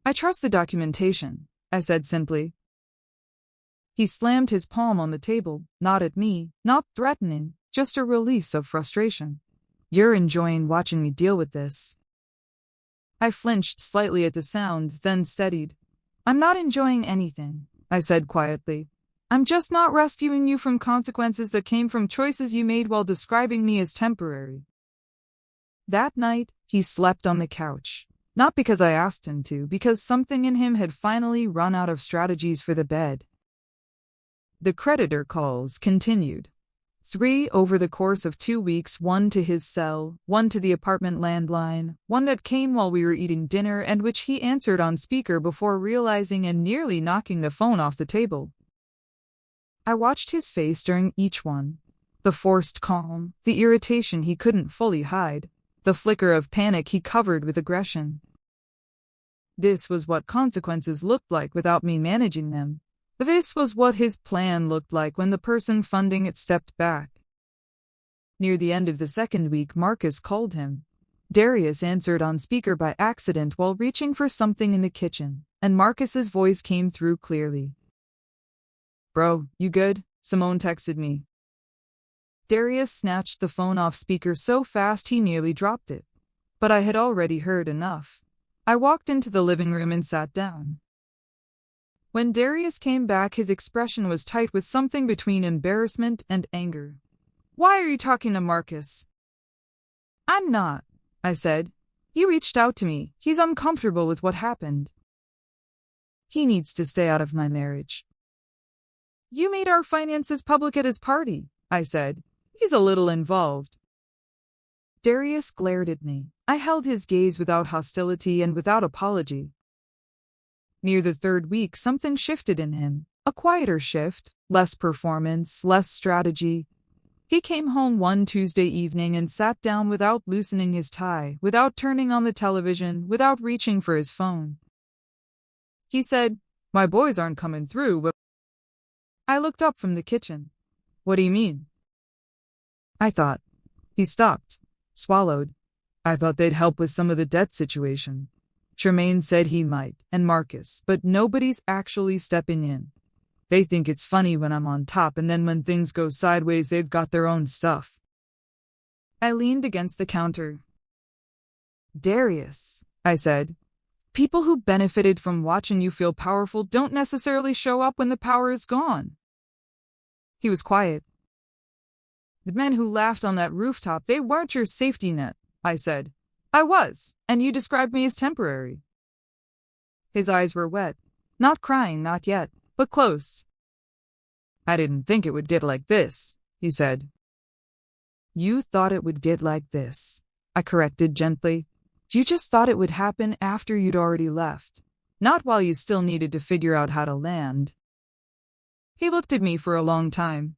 I trust the documentation, I said simply. He slammed his palm on the table, not at me, not threatening, just a release of frustration. You're enjoying watching me deal with this. I flinched slightly at the sound, then steadied. I'm not enjoying anything, I said quietly. I'm just not rescuing you from consequences that came from choices you made while describing me as temporary. That night, he slept on the couch. Not because I asked him to, because something in him had finally run out of strategies for the bed. The creditor calls continued. 3 over the course of 2 weeks, 1 to his cell, 1 to the apartment landline, 1 that came while we were eating dinner and which he answered on speaker before realizing and nearly knocking the phone off the table. I watched his face during each one. The forced calm, the irritation he couldn't fully hide, the flicker of panic he covered with aggression. This was what consequences looked like without me managing them. This was what his plan looked like when the person funding it stepped back. Near the end of the second week, Marcus called him. Darius answered on speaker by accident while reaching for something in the kitchen, and Marcus's voice came through clearly. Bro, you good? Simone texted me. Darius snatched the phone off speaker so fast he nearly dropped it. But I had already heard enough. I walked into the living room and sat down. When Darius came back, his expression was tight with something between embarrassment and anger. Why are you talking to Marcus? I'm not, I said. He reached out to me. He's uncomfortable with what happened. He needs to stay out of my marriage. You made our finances public at his party, I said. He's a little involved. Darius glared at me. I held his gaze without hostility and without apology. Near the third week, something shifted in him. A quieter shift, less performance, less strategy. He came home one Tuesday evening and sat down without loosening his tie, without turning on the television, without reaching for his phone. He said, My boys aren't coming through, but... I looked up from the kitchen. What do you mean? I thought. He stopped, swallowed. I thought they'd help with some of the debt situation. Tremaine said he might, and Marcus, but nobody's actually stepping in. They think it's funny when I'm on top, and then when things go sideways, they've got their own stuff. I leaned against the counter. Darius, I said, people who benefited from watching you feel powerful don't necessarily show up when the power is gone. He was quiet. The men who laughed on that rooftop, they weren't your safety net, I said. I was, and you described me as temporary. His eyes were wet. Not crying, not yet, but close. I didn't think it would get like this, he said. You thought it would get like this, I corrected gently. You just thought it would happen after you'd already left, not while you still needed to figure out how to land. He looked at me for a long time.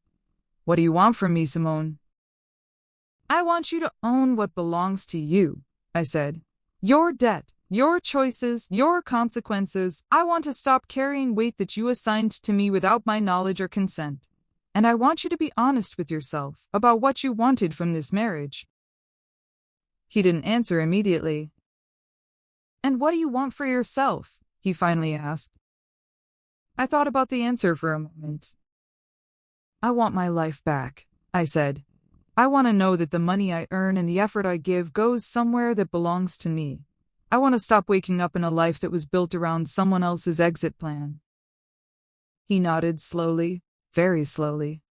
What do you want from me, Simone? I want you to own what belongs to you, I said. Your debt, your choices, your consequences. I want to stop carrying weight that you assigned to me without my knowledge or consent. And I want you to be honest with yourself about what you wanted from this marriage. He didn't answer immediately. And what do you want for yourself? He finally asked. I thought about the answer for a moment. I want my life back, I said. I want to know that the money I earn and the effort I give goes somewhere that belongs to me. I want to stop waking up in a life that was built around someone else's exit plan. He nodded slowly, very slowly,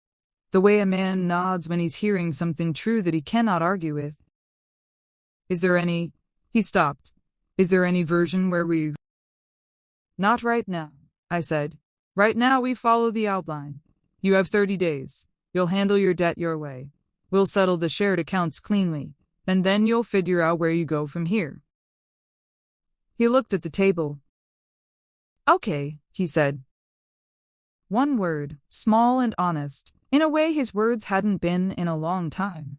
the way a man nods when he's hearing something true that he cannot argue with. Is there any... He stopped. Is there any version where we... Not right now, I said. Right now we follow the outline. You have 30 days. You'll handle your debt your way. We'll settle the shared accounts cleanly, and then you'll figure out where you go from here. He looked at the table. Okay, he said. One word, small and honest, in a way his words hadn't been in a long time.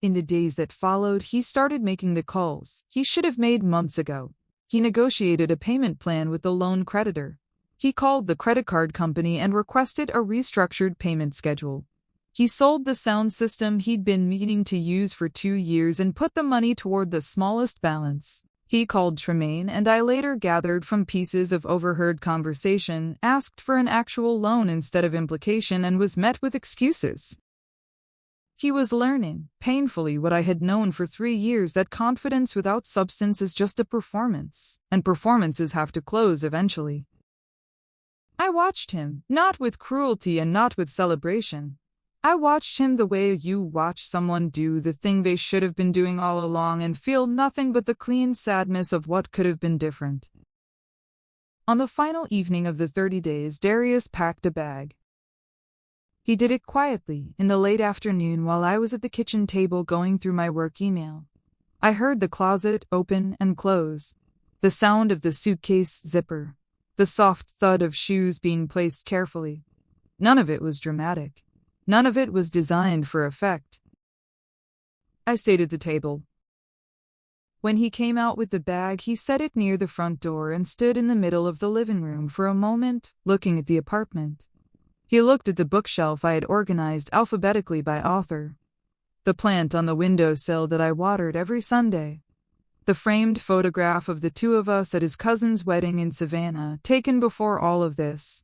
In the days that followed, he started making the calls he should have made months ago. He negotiated a payment plan with the loan creditor. He called the credit card company and requested a restructured payment schedule. He sold the sound system he'd been meaning to use for 2 years and put the money toward the smallest balance. He called Tremaine, and I later gathered from pieces of overheard conversation, asked for an actual loan instead of implication, and was met with excuses. He was learning, painfully, what I had known for 3 years, that confidence without substance is just a performance, and performances have to close eventually. I watched him, not with cruelty and not with celebration. I watched him the way you watch someone do the thing they should have been doing all along and feel nothing but the clean sadness of what could have been different. On the final evening of the 30 days, Darius packed a bag. He did it quietly, in the late afternoon while I was at the kitchen table going through my work email. I heard the closet open and close, the sound of the suitcase zipper, the soft thud of shoes being placed carefully. None of it was dramatic. None of it was designed for effect. I stayed at the table. When he came out with the bag, he set it near the front door and stood in the middle of the living room for a moment, looking at the apartment. He looked at the bookshelf I had organized alphabetically by author, the plant on the windowsill that I watered every Sunday, the framed photograph of the two of us at his cousin's wedding in Savannah, taken before all of this.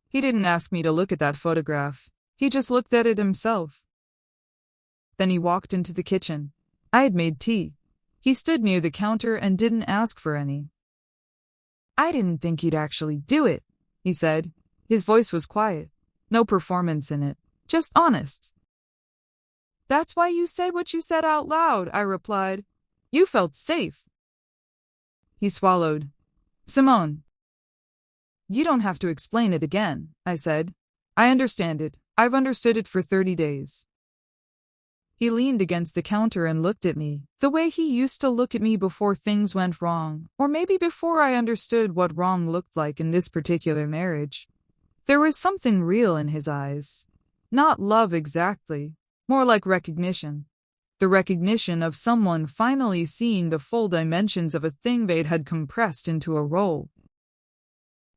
He didn't ask me to look at that photograph. He just looked at it himself. Then he walked into the kitchen. I had made tea. He stood near the counter and didn't ask for any. I didn't think you'd actually do it, he said. His voice was quiet. No performance in it. Just honest. That's why you said what you said out loud, I replied. You felt safe. He swallowed. Simone. You don't have to explain it again, I said. I understand it. I've understood it for 30 days. He leaned against the counter and looked at me, the way he used to look at me before things went wrong, or maybe before I understood what wrong looked like in this particular marriage. There was something real in his eyes. Not love exactly, more like recognition. The recognition of someone finally seeing the full dimensions of a thing they'd had compressed into a role.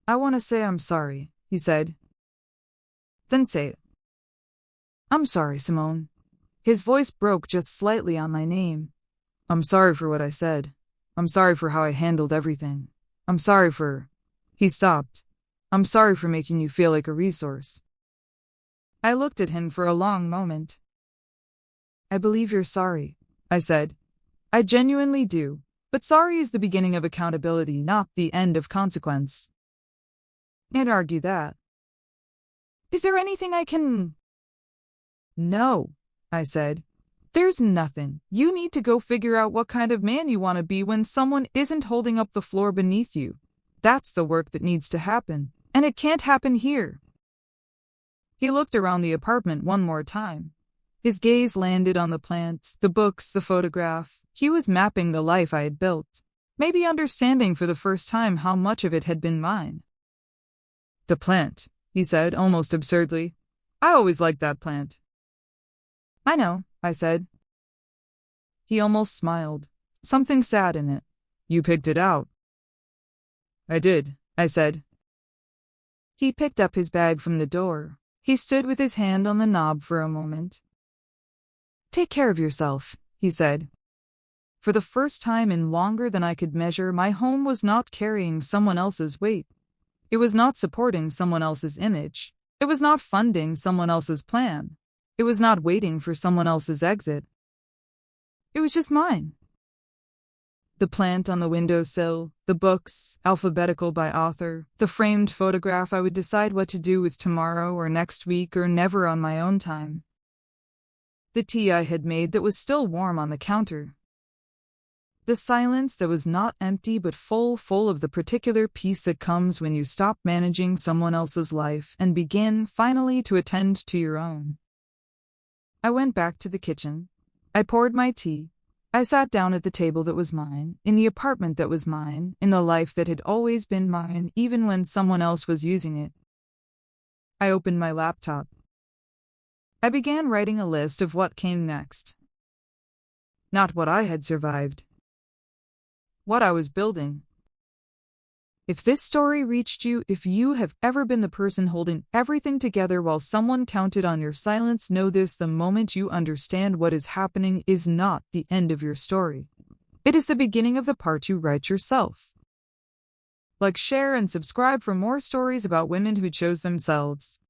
I want to say I'm sorry, he said. Then say it. I'm sorry, Simone. His voice broke just slightly on my name. I'm sorry for what I said. I'm sorry for how I handled everything. I'm sorry for... He stopped. I'm sorry for making you feel like a resource. I looked at him for a long moment. I believe you're sorry, I said. I genuinely do. But sorry is the beginning of accountability, not the end of consequence. Can't argue that. Is there anything I can... No, I said. There's nothing. You need to go figure out what kind of man you want to be when someone isn't holding up the floor beneath you. That's the work that needs to happen, and it can't happen here. He looked around the apartment one more time. His gaze landed on the plant, the books, the photograph. He was mapping the life I had built, maybe understanding for the first time how much of it had been mine. The plant, he said, almost absurdly. I always liked that plant. I know, I said. He almost smiled, something sad in it. You picked it out. I did, I said. He picked up his bag from the door. He stood with his hand on the knob for a moment. Take care of yourself, he said. For the first time in longer than I could measure, my home was not carrying someone else's weight. It was not supporting someone else's image. It was not funding someone else's plan. It was not waiting for someone else's exit. It was just mine. The plant on the windowsill, the books, alphabetical by author, the framed photograph I would decide what to do with tomorrow or next week or never on my own time. The tea I had made that was still warm on the counter. The silence that was not empty but full of the particular peace that comes when you stop managing someone else's life and begin, finally, to attend to your own. I went back to the kitchen. I poured my tea. I sat down at the table that was mine, in the apartment that was mine, in the life that had always been mine, even when someone else was using it. I opened my laptop. I began writing a list of what came next. Not what I had survived. What I was building. If this story reached you, if you have ever been the person holding everything together while someone counted on your silence, know this: the moment you understand what is happening is not the end of your story. It is the beginning of the part you write yourself. Like, share, and subscribe for more stories about women who chose themselves.